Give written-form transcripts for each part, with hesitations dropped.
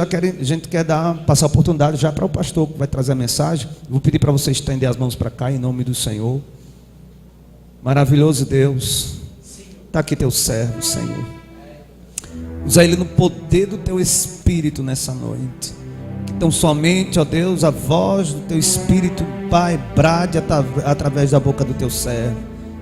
A gente quer passar a oportunidade já para o pastor que vai trazer a mensagem. Vou pedir para você estender as mãos para cá em nome do Senhor. Maravilhoso Deus, está aqui teu servo, Senhor. Usa ele no poder do teu Espírito nessa noite. Que tão somente, ó Deus, a voz do teu Espírito, Pai, brade através da boca do teu servo.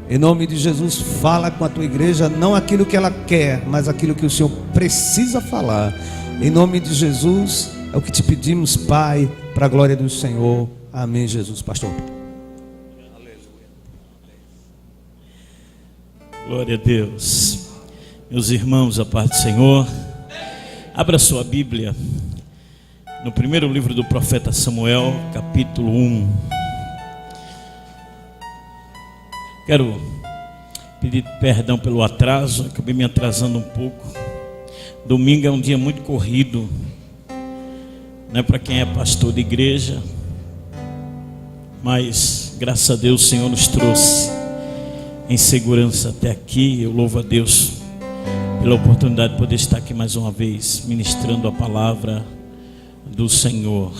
Em nome de Jesus, fala com a tua igreja, não aquilo que ela quer, mas aquilo que o Senhor precisa falar. Em nome de Jesus, é o que te pedimos, Pai, para a glória do Senhor. Amém, Jesus. Pastor. Glória a Deus. Meus irmãos, a paz do Senhor. Abra sua Bíblia no primeiro livro do profeta Samuel, capítulo 1. Quero pedir perdão pelo atraso, acabei me atrasando um pouco. Domingo é um dia muito corrido, não é para quem é pastor de igreja, mas graças a Deus o Senhor nos trouxe em segurança até aqui. Eu louvo a Deus pela oportunidade de poder estar aqui mais uma vez ministrando a palavra do Senhor.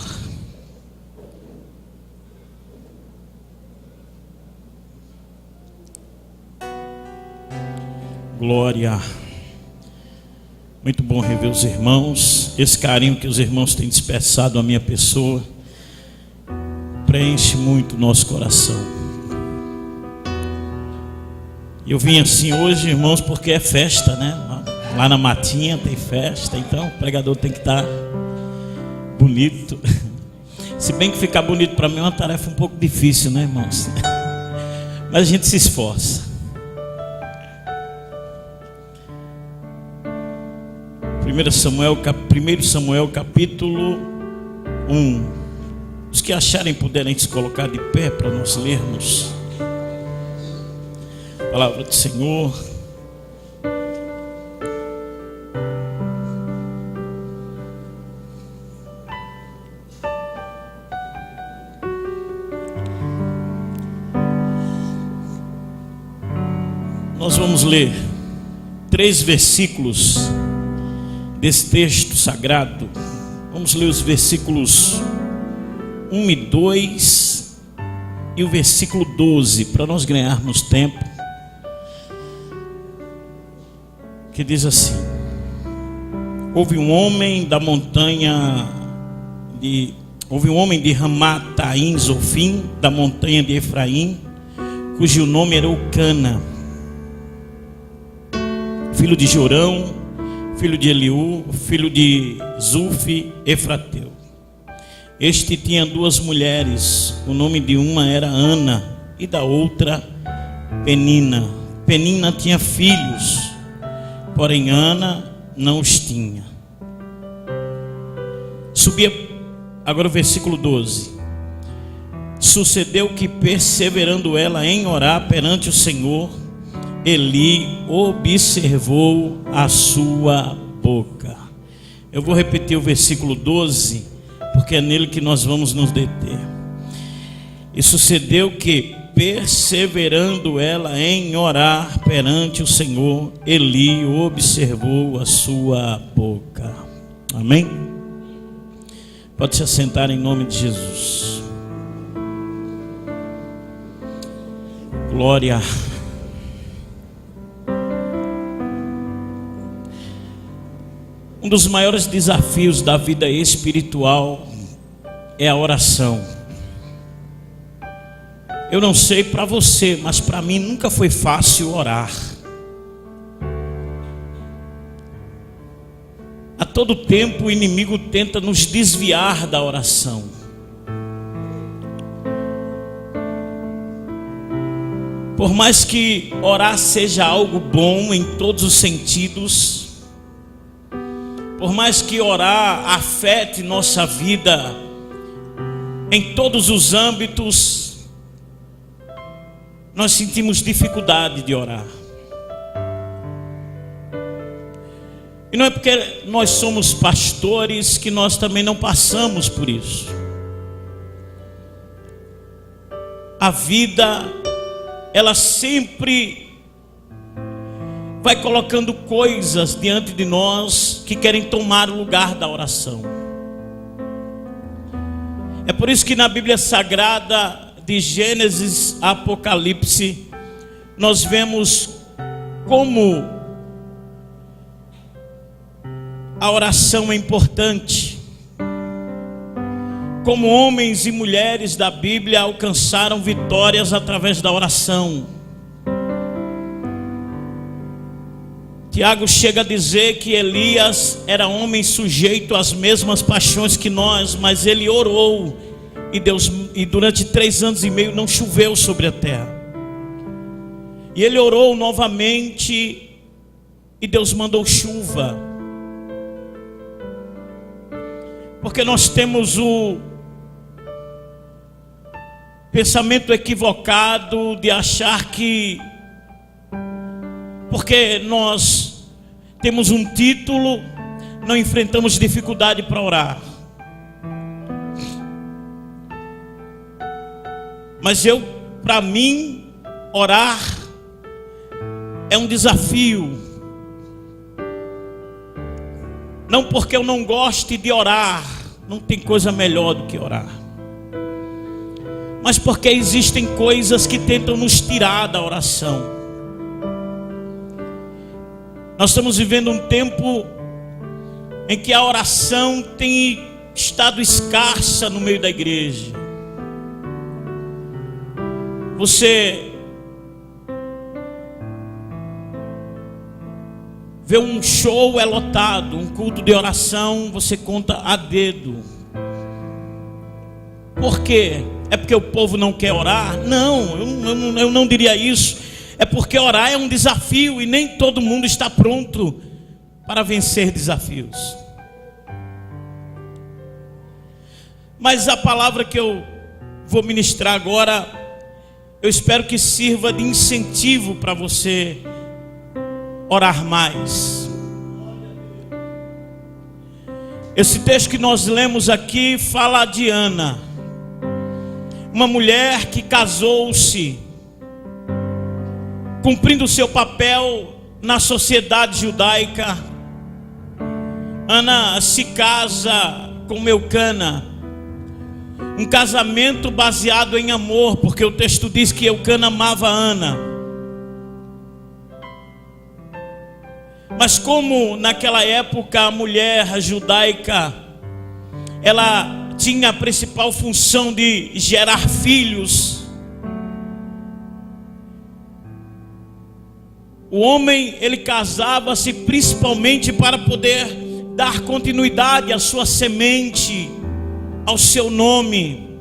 Glória. Muito bom rever os irmãos. Esse carinho que os irmãos têm dispersado a minha pessoa preenche muito o nosso coração. Eu vim assim hoje, irmãos, porque é festa, né? Lá na matinha tem festa, então o pregador tem que estar bonito. Se bem que ficar bonito para mim é uma tarefa um pouco difícil, né, irmãos? Mas a gente se esforça. 1 Samuel capítulo 1. Os que acharem puderem se colocar de pé para nós lermos a palavra do Senhor. Nós vamos ler 3 versículos desse texto sagrado. Vamos ler os versículos 1 e 2 e o versículo 12, para nós ganharmos tempo, que diz assim: houve um homem de Ramataim Zofim, da montanha de Efraim, cujo nome era Eucana, filho de Jorão, filho de Eliú, filho de Zufi, Efrateu. Este tinha 2 mulheres, o nome de uma era Ana e da outra Penina. Penina tinha filhos, porém Ana não os tinha. Agora o versículo 12. Sucedeu que, perseverando ela em orar perante o Senhor, Eli observou a sua boca. Eu vou repetir o versículo 12, porque é nele que nós vamos nos deter. E sucedeu que, perseverando ela em orar perante o Senhor, Eli observou a sua boca. Amém? Pode se assentar em nome de Jesus. Glória. Um dos maiores desafios da vida espiritual é a oração. Eu não sei para você, mas para mim nunca foi fácil orar. A todo tempo o inimigo tenta nos desviar da oração. Por mais que orar seja algo bom em todos os sentidos, por mais que orar afete nossa vida em todos os âmbitos, nós sentimos dificuldade de orar. E não é porque nós somos pastores que nós também não passamos por isso. A vida, ela sempre vai colocando coisas diante de nós que querem tomar o lugar da oração. É por isso que na Bíblia Sagrada, de Gênesis a Apocalipse, nós vemos como a oração é importante. Como homens e mulheres da Bíblia alcançaram vitórias através da oração. Tiago chega a dizer que Elias era homem sujeito às mesmas paixões que nós, mas ele orou e durante 3 anos e meio não choveu sobre a terra. E ele orou novamente e Deus mandou chuva. Porque nós temos o pensamento equivocado de achar que porque nós temos um título, não enfrentamos dificuldade para orar. Mas para mim, orar é um desafio. Não porque eu não goste de orar, não tem coisa melhor do que orar. Mas porque existem coisas que tentam nos tirar da oração. Nós estamos vivendo um tempo em que a oração tem estado escassa no meio da igreja. Você vê um show, é lotado, um culto de oração, você conta a dedo. Por quê? É porque o povo não quer orar? Não, eu não diria isso. É porque orar é um desafio e nem todo mundo está pronto para vencer desafios. Mas a palavra que eu vou ministrar agora, eu espero que sirva de incentivo para você orar mais. Esse texto que nós lemos aqui fala de Ana, uma mulher que casou-se, cumprindo o seu papel na sociedade judaica. Ana se casa com Eucana, um casamento baseado em amor, porque o texto diz que Eucana amava Ana. Mas como naquela época a mulher judaica, ela tinha a principal função de gerar filhos, o homem, ele casava-se principalmente para poder dar continuidade à sua semente, ao seu nome.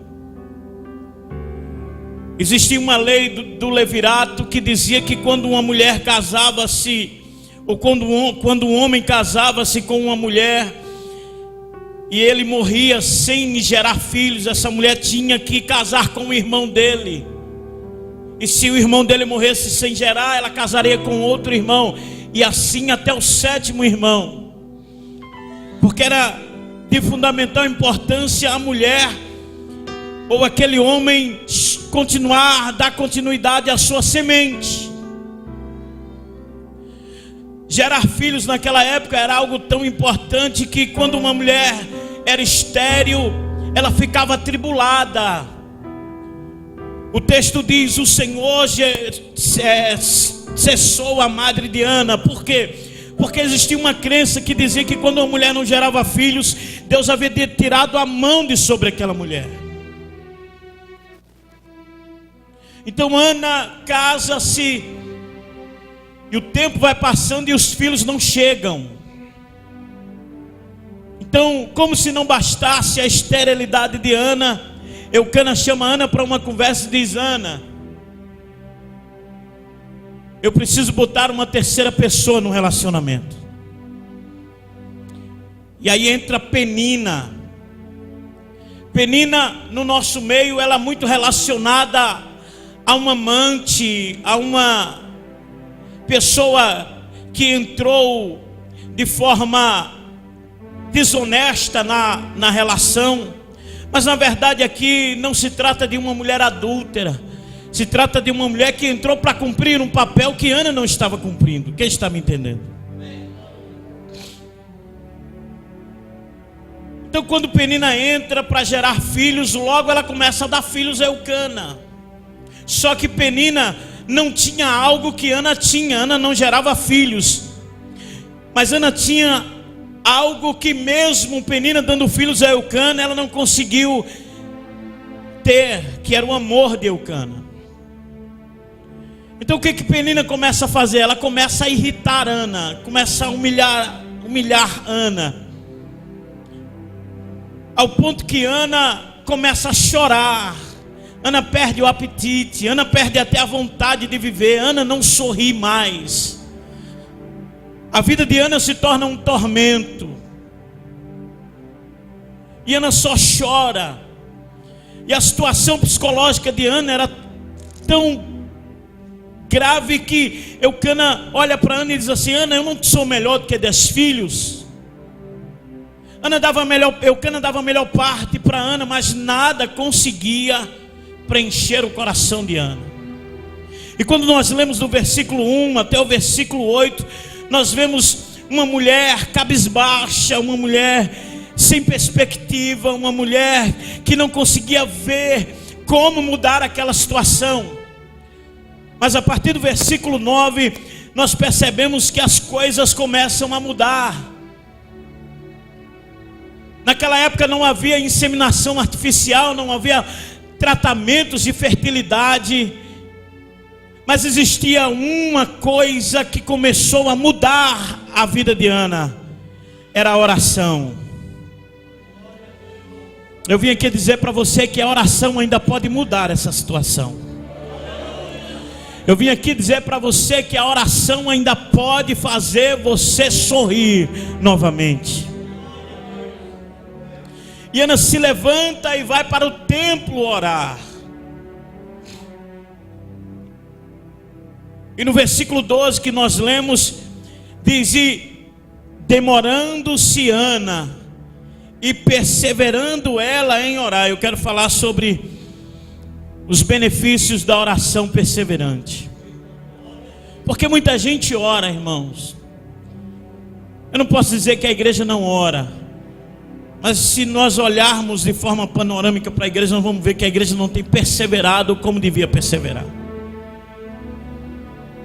Existia uma lei do levirato que dizia que quando uma mulher casava-se, ou quando um homem casava-se com uma mulher e ele morria sem gerar filhos, essa mulher tinha que casar com o irmão dele. E se o irmão dele morresse sem gerar, ela casaria com outro irmão. E assim até o 7º irmão. Porque era de fundamental importância a mulher, ou aquele homem, dar continuidade à sua semente. Gerar filhos naquela época era algo tão importante que quando uma mulher era estéril, ela ficava atribulada. O texto diz: o Senhor cessou a madre de Ana. Por quê? Porque existia uma crença que dizia que quando uma mulher não gerava filhos, Deus havia tirado a mão de sobre aquela mulher. Então Ana casa-se, e o tempo vai passando e os filhos não chegam. Então, como se não bastasse a esterilidade de Ana, Eucana chama Ana para uma conversa e diz: Ana, eu preciso botar uma terceira pessoa no relacionamento. E aí entra Penina. Penina, no nosso meio, ela é muito relacionada a uma amante, a uma pessoa que entrou de forma desonesta na relação. Mas na verdade aqui não se trata de uma mulher adúltera, Se trata de uma mulher que entrou para cumprir um papel que Ana não estava cumprindo. Quem está me entendendo? Então, quando Penina entra para gerar filhos, logo ela começa a dar filhos a Eucana. Só que Penina não tinha algo que Ana tinha. Ana não gerava filhos, mas Ana tinha algo que mesmo Penina dando filhos a Eucana, ela não conseguiu ter, que era o amor de Eucana. Então o que Penina começa a fazer? Ela começa a irritar Ana, começa a humilhar Ana, ao ponto que Ana começa a chorar. Ana perde o apetite, Ana perde até a vontade de viver, Ana não sorri mais. A vida de Ana se torna um tormento, e Ana só chora. E a situação psicológica de Ana era tão grave que Eucana olha para Ana e diz assim: Ana, eu não sou melhor do que 10 filhos. Eucana dava a melhor parte para Ana, mas nada conseguia preencher o coração de Ana. E quando nós lemos do versículo 1 até o versículo 8, nós vemos uma mulher cabisbaixa, uma mulher sem perspectiva, uma mulher que não conseguia ver como mudar aquela situação. Mas a partir do versículo 9, nós percebemos que as coisas começam a mudar. Naquela época não havia inseminação artificial, não havia tratamentos de fertilidade, mas existia uma coisa que começou a mudar a vida de Ana: era a oração. Eu vim aqui dizer para você que a oração ainda pode mudar essa situação. Eu vim aqui dizer para você que a oração ainda pode fazer você sorrir novamente. E Ana se levanta e vai para o templo orar. E no versículo 12 que nós lemos, diz: e demorando-se Ana e perseverando ela em orar. Eu quero falar sobre os benefícios da oração perseverante. Porque muita gente ora, irmãos. Eu não posso dizer que a igreja não ora, mas se nós olharmos de forma panorâmica para a igreja, nós vamos ver que a igreja não tem perseverado como devia perseverar.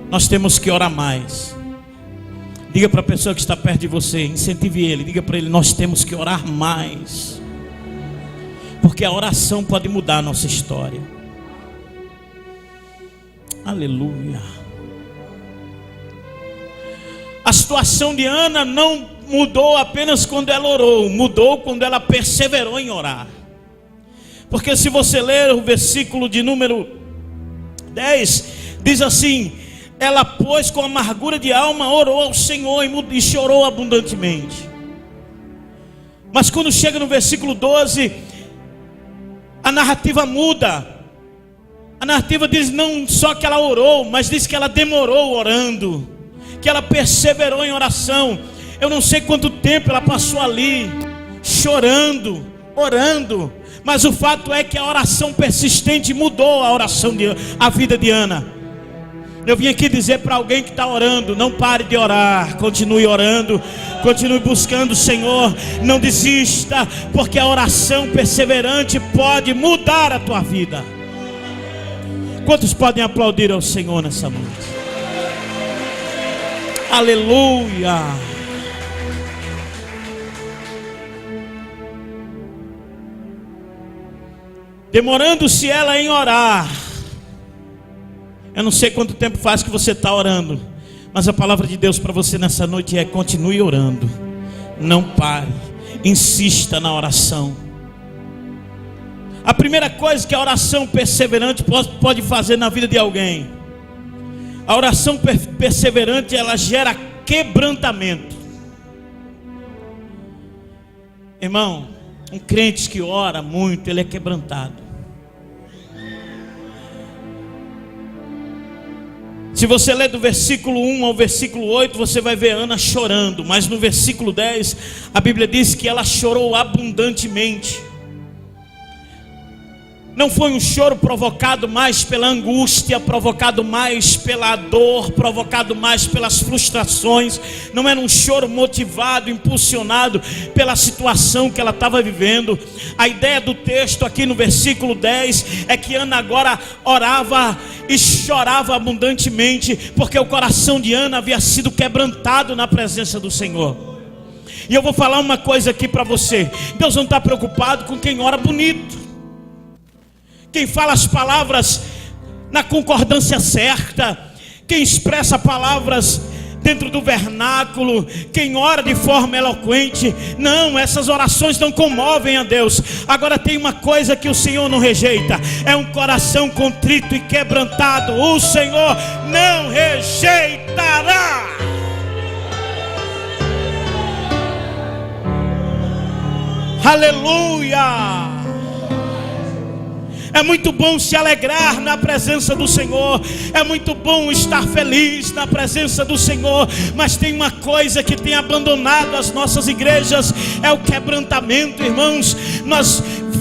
Nós temos que orar mais. Diga para a pessoa que está perto de você, incentive ele, diga para ele: nós temos que orar mais, porque a oração pode mudar a nossa história. Aleluia. A situação de Ana não mudou apenas quando ela orou, mudou quando ela perseverou em orar. Porque se você ler o versículo de número 10, diz assim: ela, pois, com amargura de alma orou ao Senhor e chorou abundantemente. Mas quando chega no versículo 12, a narrativa muda. A narrativa diz não só que ela orou, mas diz que ela demorou orando, que ela perseverou em oração. Eu não sei quanto tempo ela passou ali, chorando, orando, mas o fato é que a oração persistente mudou a vida de Ana. Eu vim aqui dizer para alguém que está orando: não pare de orar, continue orando, continue buscando o Senhor, não desista, porque a oração perseverante pode mudar a tua vida. Quantos podem aplaudir ao Senhor nessa noite? Aleluia. Demorando-se ela em orar. Eu não sei quanto tempo faz que você está orando, mas a palavra de Deus para você nessa noite é: continue orando, não pare, insista na oração. A primeira coisa que a oração perseverante pode fazer na vida de alguém, a oração perseverante, ela gera quebrantamento. Irmão, um crente que ora muito, ele é quebrantado. Se você ler do versículo 1 ao versículo 8, você vai ver Ana chorando. Mas no versículo 10, a Bíblia diz que ela chorou abundantemente. Não foi um choro provocado mais pela angústia, provocado mais pela dor, provocado mais pelas frustrações. Não era um choro motivado, impulsionado pela situação que ela estava vivendo. A ideia do texto aqui no versículo 10 é que Ana agora orava e chorava abundantemente, porque o coração de Ana havia sido quebrantado na presença do Senhor. E eu vou falar uma coisa aqui para você: Deus não está preocupado com quem ora bonito, quem fala as palavras na concordância certa, quem expressa palavras dentro do vernáculo, quem ora de forma eloquente. Não, essas orações não comovem a Deus. Agora tem uma coisa que o Senhor não rejeita: é um coração contrito e quebrantado. O Senhor não rejeitará. Aleluia! É muito bom se alegrar na presença do Senhor, é muito bom estar feliz na presença do Senhor, mas tem uma coisa que tem abandonado as nossas igrejas: é o quebrantamento, irmãos.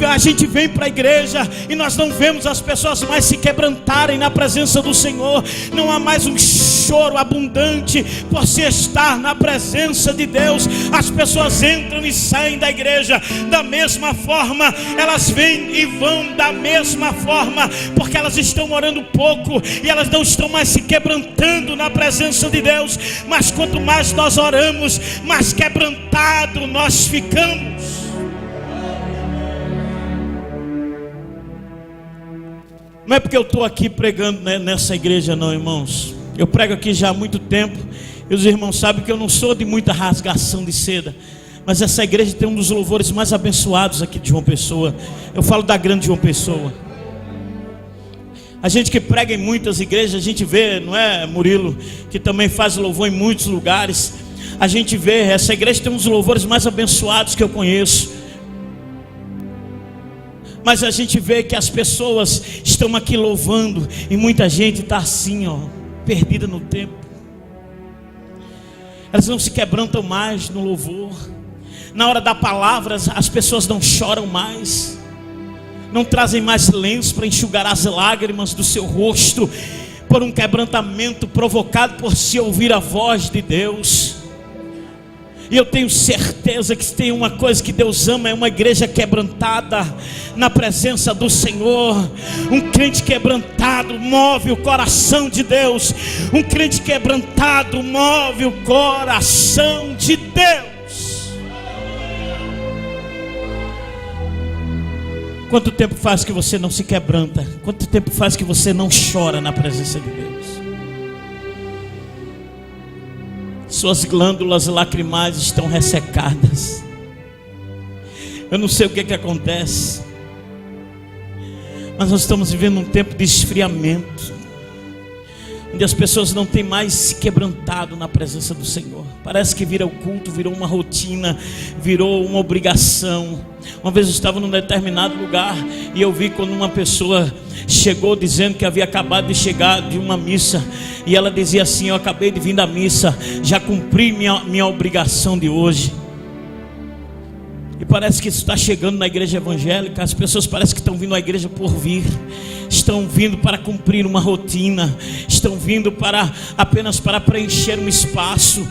A gente vem para a igreja e nós não vemos as pessoas mais se quebrantarem na presença do Senhor. Não há mais um choro abundante por se estar na presença de Deus. As pessoas entram e saem da igreja da mesma forma, elas vêm e vão da mesma forma, porque elas estão orando pouco e elas não estão mais se quebrantando na presença de Deus. Mas quanto mais nós oramos, mais quebrantado nós ficamos. Não é porque eu estou aqui pregando nessa igreja não, irmãos. Eu prego aqui já há muito tempo, e os irmãos sabem que eu não sou de muita rasgação de seda, mas essa igreja tem um dos louvores mais abençoados aqui de João Pessoa. Eu falo da grande João Pessoa. A gente que prega em muitas igrejas, a gente vê, não é, Murilo, que também faz louvor em muitos lugares. A gente vê, essa igreja tem um dos louvores mais abençoados que eu conheço. Mas a gente vê que as pessoas estão aqui louvando e muita gente está assim, ó, perdida no tempo. Elas não se quebrantam mais no louvor. Na hora da palavra as pessoas não choram mais, não trazem mais lenço para enxugar as lágrimas do seu rosto, por um quebrantamento provocado por se ouvir a voz de Deus. E eu tenho certeza que se tem uma coisa que Deus ama, é uma igreja quebrantada na presença do Senhor. Um crente quebrantado move o coração de Deus. Um crente quebrantado move o coração de Deus. Quanto tempo faz que você não se quebranta? Quanto tempo faz que você não chora na presença de Deus? Suas glândulas lacrimais estão ressecadas. Eu não sei o que acontece, mas nós estamos vivendo um tempo de esfriamento, onde as pessoas não têm mais se quebrantado na presença do Senhor. Parece que vira o culto, virou uma rotina, virou uma obrigação. Uma vez eu estava num determinado lugar e eu vi quando uma pessoa chegou dizendo que havia acabado de chegar de uma missa, e ela dizia assim: eu acabei de vir da missa, já cumpri minha obrigação de hoje. E parece que isso está chegando na igreja evangélica. As pessoas parecem que estão vindo à igreja por vir, estão vindo para cumprir uma rotina, estão vindo apenas para preencher um espaço.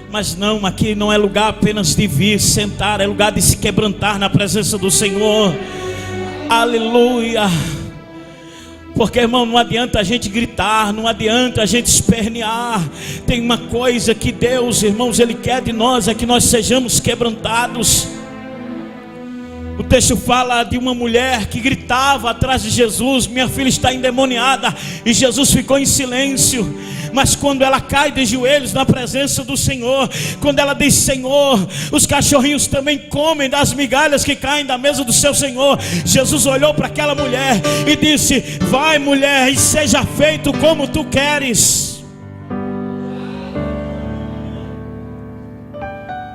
Mas não, aqui não é lugar apenas de vir sentar, é lugar de se quebrantar na presença do Senhor. Aleluia. Porque, irmão, não adianta a gente gritar, não adianta a gente espernear. Tem uma coisa que Deus, irmãos, Ele quer de nós, é que nós sejamos quebrantados. O texto fala de uma mulher que gritava atrás de Jesus: minha filha está endemoniada. E Jesus ficou em silêncio. Mas quando ela cai de joelhos na presença do Senhor, quando ela diz: Senhor, os cachorrinhos também comem das migalhas que caem da mesa do seu Senhor, Jesus olhou para aquela mulher e disse: vai, mulher, e seja feito como tu queres.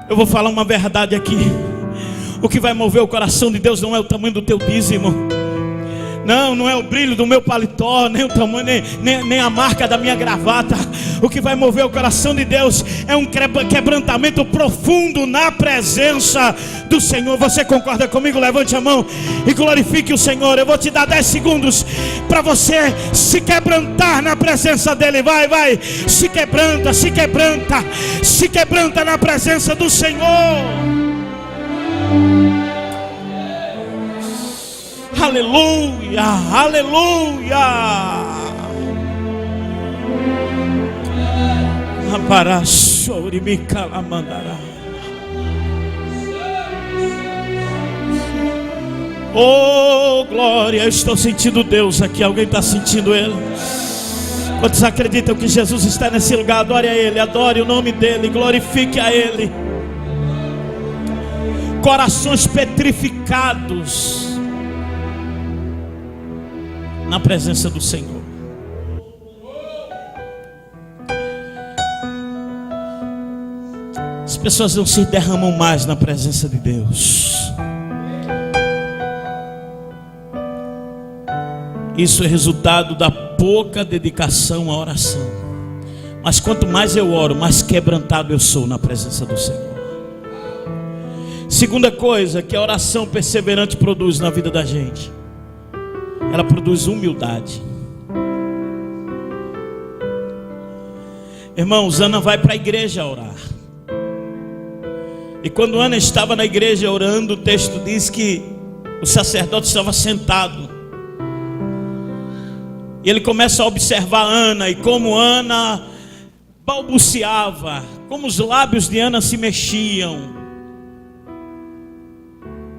Eu vou falar uma verdade aqui. O que vai mover o coração de Deus não é o tamanho do teu dízimo, Não é o brilho do meu paletó, nem o tamanho, nem a marca da minha gravata. O que vai mover o coração de Deus é um quebrantamento profundo na presença do Senhor. Você concorda comigo? Levante a mão e glorifique o Senhor. Eu vou te dar 10 segundos para você se quebrantar na presença dEle. Vai, se quebranta, se quebranta, se quebranta na presença do Senhor. Aleluia, aleluia. Oh, glória. Eu estou sentindo Deus aqui. Alguém está sentindo Ele? Quantos acreditam que Jesus está nesse lugar? Adore a Ele, adore o nome dEle, glorifique a Ele. Corações petrificados na presença do Senhor. As pessoas não se derramam mais na presença de Deus. Isso é resultado da pouca dedicação à oração. Mas quanto mais eu oro, mais quebrantado eu sou na presença do Senhor. Segunda coisa que a oração perseverante produz na vida da gente, ela produz humildade. Irmãos, Ana vai para a igreja orar. E quando Ana estava na igreja orando, o texto diz que o sacerdote estava sentado. E ele começa a observar Ana, e como Ana balbuciava, como os lábios de Ana se mexiam.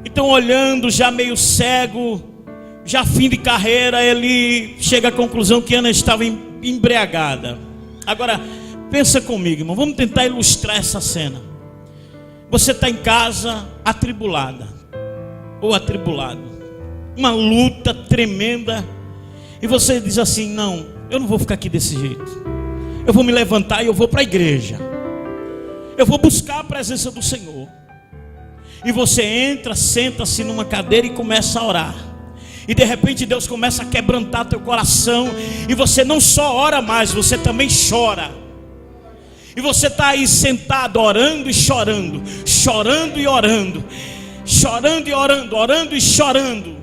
Então, olhando, já meio cego, já fim de carreira, ele chega à conclusão que Ana estava embriagada. Agora, pensa comigo, irmão, vamos tentar ilustrar essa cena. Você está em casa, atribulada, ou atribulado, uma luta tremenda, e você diz assim: não, eu não vou ficar aqui desse jeito. Eu vou me levantar e eu vou para a igreja. Eu vou buscar a presença do Senhor. E você entra, senta-se numa cadeira e começa a orar. E de repente Deus começa a quebrantar teu coração. E você não só ora mais, você também chora. E você está aí sentado orando e chorando, chorando e orando, chorando e orando, orando e chorando.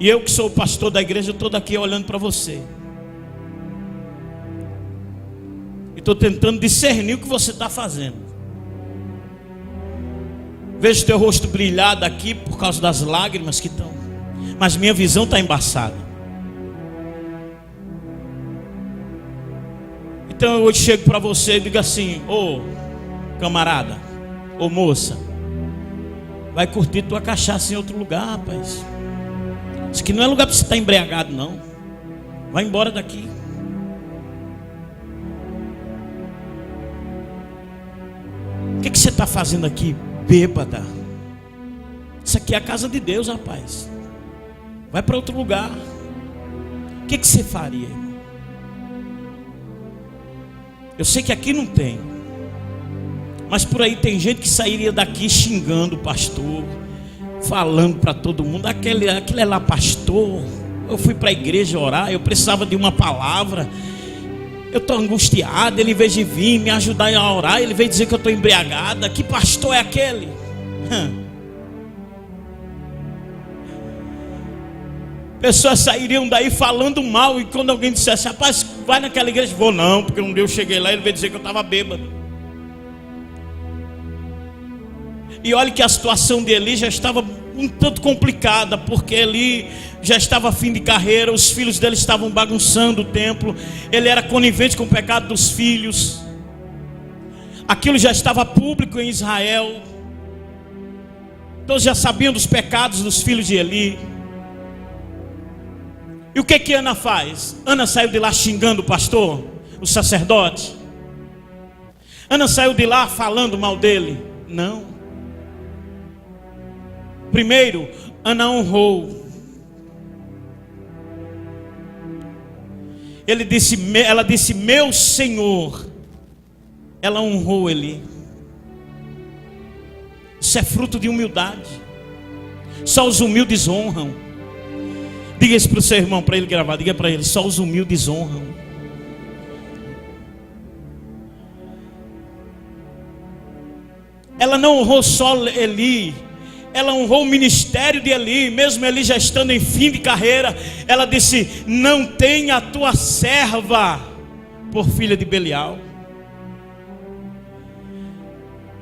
E eu que sou o pastor da igreja, estou daqui olhando para você. E estou tentando discernir o que você está fazendo. Vejo teu rosto brilhar daqui por causa das lágrimas que estão. Mas minha visão está embaçada. Então eu chego para você e digo assim: ô camarada, ô moça, vai curtir tua cachaça em outro lugar, rapaz. Isso aqui não é lugar para você estar embriagado, não. Vai embora daqui. O que você está fazendo aqui, bêbada? Isso aqui é a casa de Deus, rapaz. Vai para outro lugar. O que você faria, irmão? Eu sei que aqui não tem, mas por aí tem gente que sairia daqui xingando o pastor, falando para todo mundo: aquele é lá pastor, eu fui para a igreja orar, eu precisava de uma palavra, eu estou angustiado, ele em vez de vir me ajudar a orar, ele veio dizer que eu estou embriagada. Que pastor é aquele? Pessoas sairiam daí falando mal, e quando alguém dissesse: rapaz, vai naquela igreja, vou não, porque um dia eu cheguei lá e ele veio dizer que eu estava bêbado. E olha que a situação de Eli já estava um tanto complicada, porque Eli já estava fim de carreira, os filhos dele estavam bagunçando o templo, ele era conivente com o pecado dos filhos, aquilo já estava público em Israel, todos já sabiam dos pecados dos filhos de Eli. E o que Ana faz? Ana saiu de lá xingando o pastor, o sacerdote? Ana saiu de lá falando mal dele? Não. Primeiro, Ana honrou. Ela disse: meu Senhor. Ela honrou Eli. Isso é fruto de humildade. Só os humildes honram. Diga isso para o seu irmão, para ele gravar. Diga para ele: só os humildes honram. Ela não honrou só Eli, ela honrou o ministério de Eli. Mesmo Eli já estando em fim de carreira, ela disse: não tenha a tua serva por filha de Belial.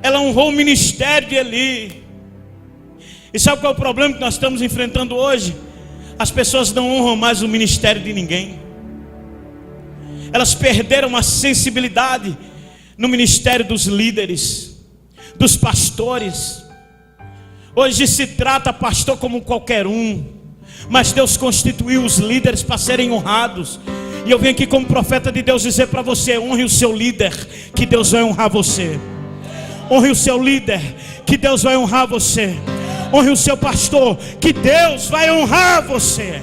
Ela honrou o ministério de Eli. E sabe qual é o problema que nós estamos enfrentando hoje? As pessoas não honram mais o ministério de ninguém. Elas perderam a sensibilidade no ministério dos líderes, dos pastores. Hoje se trata pastor como qualquer um, mas Deus constituiu os líderes para serem honrados. E eu venho aqui como profeta de Deus dizer para você: honre o seu líder, que Deus vai honrar você. Honre o seu líder, que Deus vai honrar você. Honre o seu pastor, que Deus vai honrar você.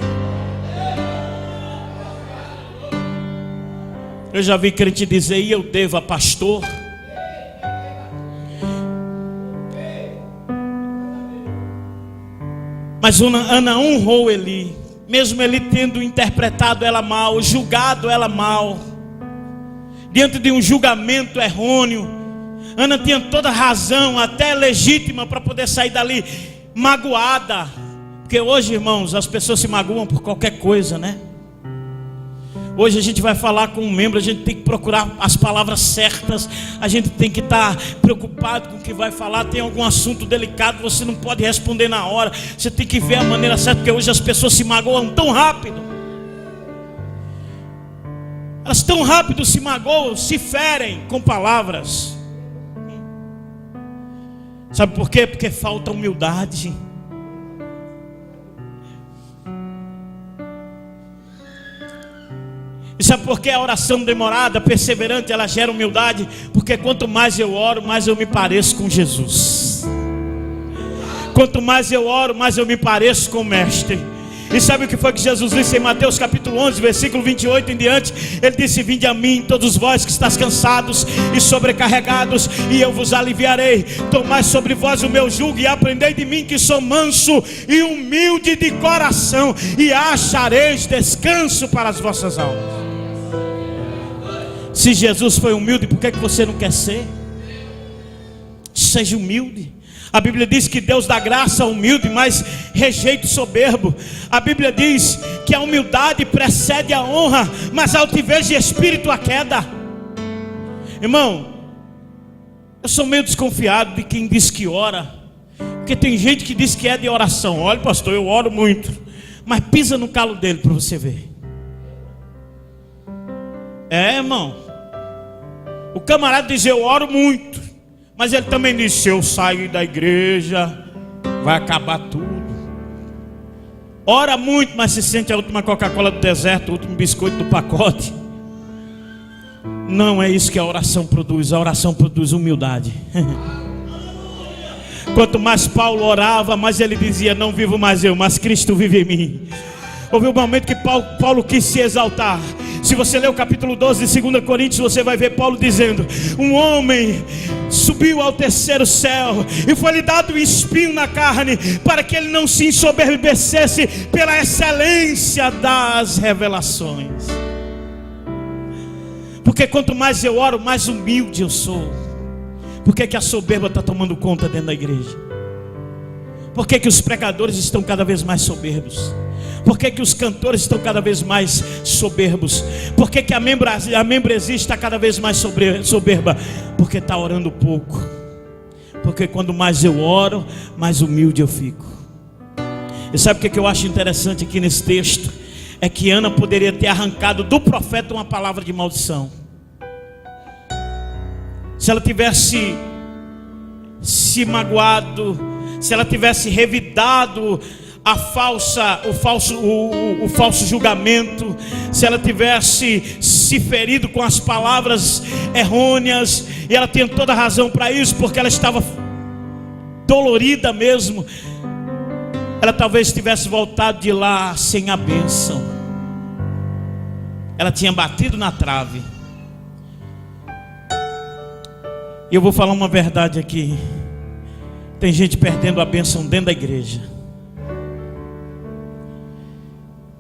Eu já vi crente dizer: e eu devo a pastor? Mas Ana honrou Eli, mesmo ele tendo interpretado ela mal, julgado ela mal, diante de um julgamento errôneo. Ana tinha toda razão, até legítima, para poder sair dali magoada. Porque hoje, irmãos, as pessoas se magoam por qualquer coisa, né? Hoje a gente vai falar com um membro, a gente tem que procurar as palavras certas, a gente tem que estar preocupado com o que vai falar. Tem algum assunto delicado, você não pode responder na hora, você tem que ver a maneira certa, porque hoje as pessoas se magoam tão rápido. Elas tão rápido se magoam, se ferem com palavras. Sabe por quê? Porque falta humildade. E sabe por que a oração demorada, perseverante, ela gera humildade? Porque quanto mais eu oro, mais eu me pareço com Jesus. Quanto mais eu oro, mais eu me pareço com o Mestre. E sabe o que foi que Jesus disse em Mateus capítulo 11, versículo 28 em diante? Ele disse: vinde a mim todos vós que estáis cansados e sobrecarregados, e eu vos aliviarei. Tomai sobre vós o meu jugo e aprendei de mim, que sou manso e humilde de coração, e achareis descanso para as vossas almas. Se Jesus foi humilde, por que você não quer ser? Seja humilde. A Bíblia diz que Deus dá graça ao humilde, mas rejeita o soberbo. A Bíblia diz que a humildade precede a honra, mas a altivez de espírito a queda. Irmão, eu sou meio desconfiado de quem diz que ora, porque tem gente que diz que é de oração. Olha, pastor, eu oro muito, mas pisa no calo dele para você ver. Irmão, o camarada diz: eu oro muito, mas ele também diz: se eu sair da igreja, vai acabar tudo. Ora muito, mas se sente a última Coca-Cola do deserto, o último biscoito do pacote. Não é isso que a oração produz. A oração produz humildade. Quanto mais Paulo orava, mais ele dizia: não vivo mais eu, mas Cristo vive em mim. Houve um momento que Paulo quis se exaltar. Se você ler o capítulo 12 de 2 Coríntios, você vai ver Paulo dizendo: um homem subiu ao terceiro céu e foi-lhe dado um espinho na carne, para que ele não se ensoberbecesse pela excelência das revelações. Porque quanto mais eu oro, mais humilde eu sou. Por que a soberba está tomando conta dentro da igreja? Por que os pregadores estão cada vez mais soberbos? Por que os cantores estão cada vez mais soberbos? Por que a membresia está cada vez mais soberba? Porque está orando pouco. Porque quando mais eu oro, mais humilde eu fico. E sabe o que eu acho interessante aqui nesse texto? É que Ana poderia ter arrancado do profeta uma palavra de maldição. Se ela tivesse se magoado, se ela tivesse revidado o falso julgamento, se ela tivesse se ferido com as palavras errôneas, e ela tinha toda a razão para isso, porque ela estava dolorida mesmo, ela talvez tivesse voltado de lá sem a bênção. Ela tinha batido na trave. E eu vou falar uma verdade aqui: tem gente perdendo a bênção dentro da igreja.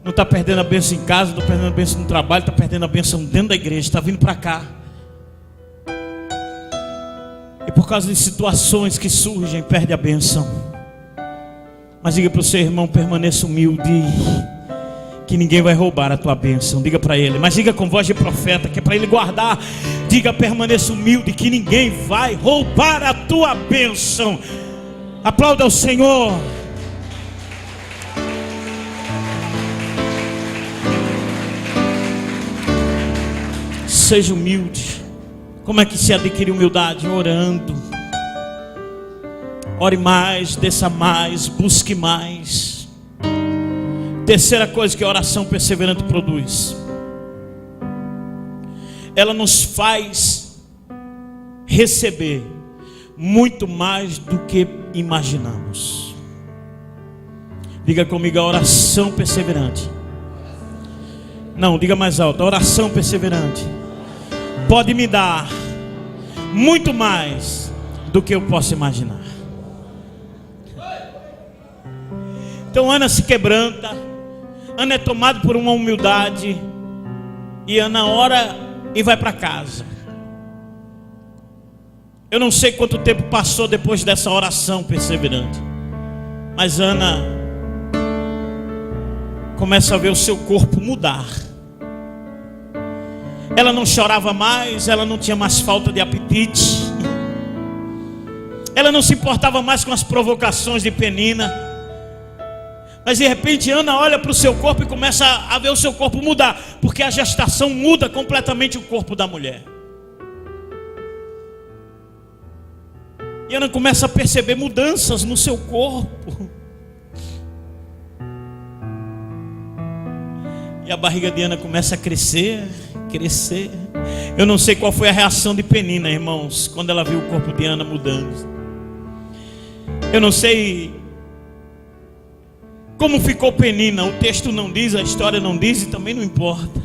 Não está perdendo a bênção em casa, não está perdendo a bênção no trabalho, está perdendo a bênção dentro da igreja, está vindo para cá. E por causa de situações que surgem, perde a bênção. Mas diga para o seu irmão, permaneça humilde, que ninguém vai roubar a tua bênção. Diga para ele, mas diga com voz de profeta, que é para ele guardar. Diga, permaneça humilde, que ninguém vai roubar a tua bênção. Aplauda o Senhor. Seja humilde. Como é que se adquire humildade? Orando. Ore mais, desça mais, busque mais. Terceira coisa que a oração perseverante produz: ela nos faz receber muito mais do que imaginamos. Diga comigo, a oração perseverante. Não, diga mais alto. A oração perseverante pode me dar muito mais do que eu posso imaginar. Então Ana se quebranta, Ana é tomada por uma humildade, e Ana ora e vai para casa. Eu não sei quanto tempo passou depois dessa oração perseverante, mas Ana começa a ver o seu corpo mudar. Ela não chorava mais, ela não tinha mais falta de apetite, ela não se importava mais com as provocações de Penina. Mas de repente Ana olha para o seu corpo e começa a ver o seu corpo mudar, porque a gestação muda completamente o corpo da mulher. E Ana começa a perceber mudanças no seu corpo. E a barriga de Ana começa a crescer. Eu não sei qual foi a reação de Penina, irmãos, quando ela viu o corpo de Ana mudando. Eu não sei como ficou Penina. O texto não diz, a história não diz, e também não importa.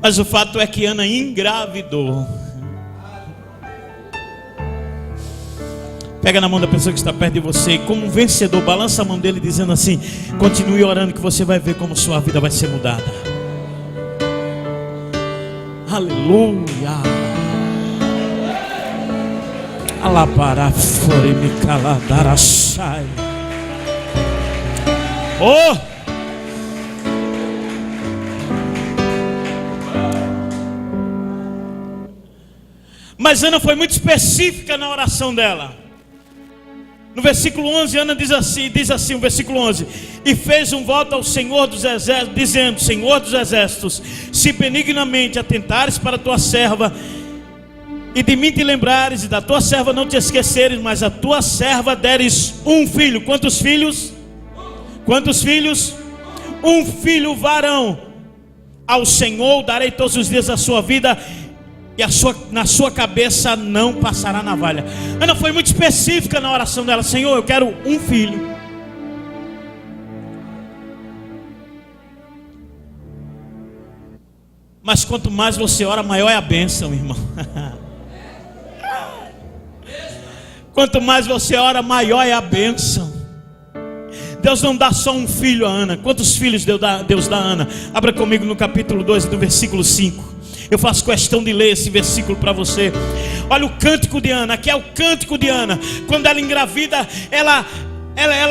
Mas o fato é que Ana engravidou. Pega na mão da pessoa que está perto de você, como um vencedor, balança a mão dele dizendo assim: continue orando que você vai ver como sua vida vai ser mudada. Aleluia. Alabaraforinicaladarachai. Oh! Mas Ana foi muito específica na oração dela. No versículo 11, Ana diz assim, o versículo 11: e fez um voto ao Senhor dos Exércitos, dizendo: Senhor dos Exércitos, se benignamente atentares para a tua serva, e de mim te lembrares, e da tua serva não te esqueceres, mas a tua serva deres um filho. Quantos filhos? Quantos filhos? Um filho varão. Ao Senhor darei todos os dias da sua vida, e na sua cabeça não passará navalha. Ana foi muito específica na oração dela: Senhor, eu quero um filho. Mas quanto mais você ora, maior é a bênção, irmão. Quanto mais você ora, maior é a bênção. Deus não dá só um filho a Ana. Quantos filhos Deus dá a Ana? Abra comigo no capítulo 2, do versículo 5. Eu faço questão de ler esse versículo para você. Olha o cântico de Ana. Aqui é o cântico de Ana. Quando ela engravida, ela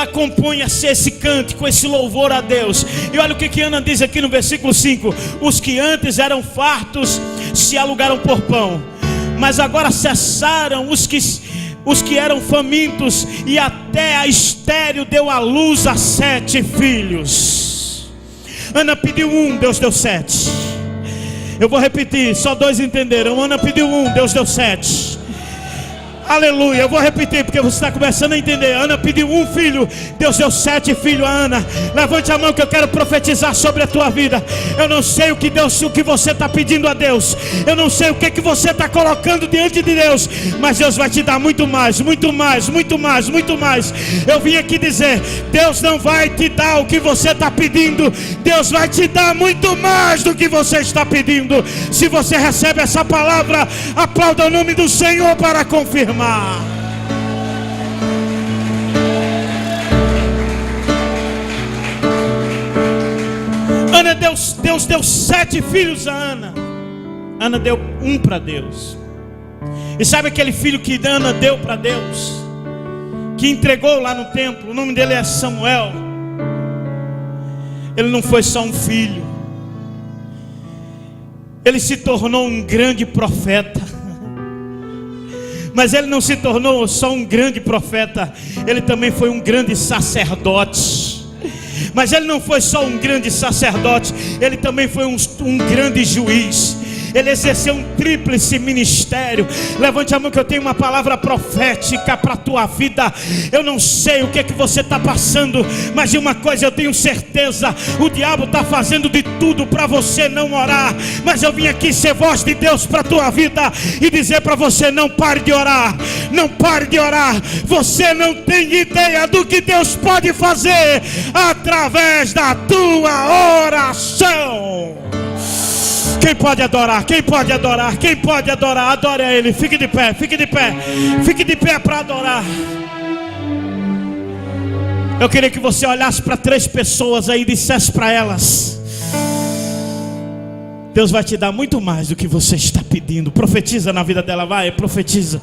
compõe esse cântico, esse louvor a Deus. E olha o que Ana diz aqui no versículo 5: os que antes eram fartos se alugaram por pão, mas agora cessaram os que eram famintos, e até a estéril deu à luz a 7 filhos. Ana pediu um, Deus deu 7. Eu vou repetir, só 2 entenderam. Ana pediu um, Deus deu 7. Aleluia, eu vou repetir porque você está começando a entender. Ana pediu um filho, Deus deu 7 filhos a Ana. Levante a mão que eu quero profetizar sobre a tua vida. Eu não sei o que você está pedindo a Deus. Eu não sei o que você está colocando diante de Deus, mas Deus vai te dar muito mais, muito mais, muito mais, muito mais. Eu vim aqui dizer: Deus não vai te dar o que você está pedindo, Deus vai te dar muito mais do que você está pedindo. Se você recebe essa palavra, aplauda o nome do Senhor para confirmar. Deus deu 7 filhos a Ana. Ana deu um para Deus. E sabe aquele filho que Ana deu para Deus, que entregou lá no templo? O nome dele é Samuel. Ele não foi só um filho, ele se tornou um grande profeta. Mas ele não se tornou só um grande profeta, ele também foi um grande sacerdote. Mas ele não foi só um grande sacerdote, ele também foi um grande juiz. Ele exerceu um tríplice ministério. Levante a mão que eu tenho uma palavra profética para a tua vida. Eu não sei o que é que você está passando, mas de uma coisa eu tenho certeza: o diabo está fazendo de tudo para você não orar. Mas eu vim aqui ser voz de Deus para a tua vida e dizer para você: não pare de orar, não pare de orar. Você não tem ideia do que Deus pode fazer através da tua oração. Quem pode adorar? Quem pode adorar? Quem pode adorar? Adore a Ele. Fique de pé, fique de pé, fique de pé para adorar. Eu queria que você olhasse para 3 pessoas aí e dissesse para elas: Deus vai te dar muito mais do que você está pedindo. Profetiza na vida dela, vai, profetiza.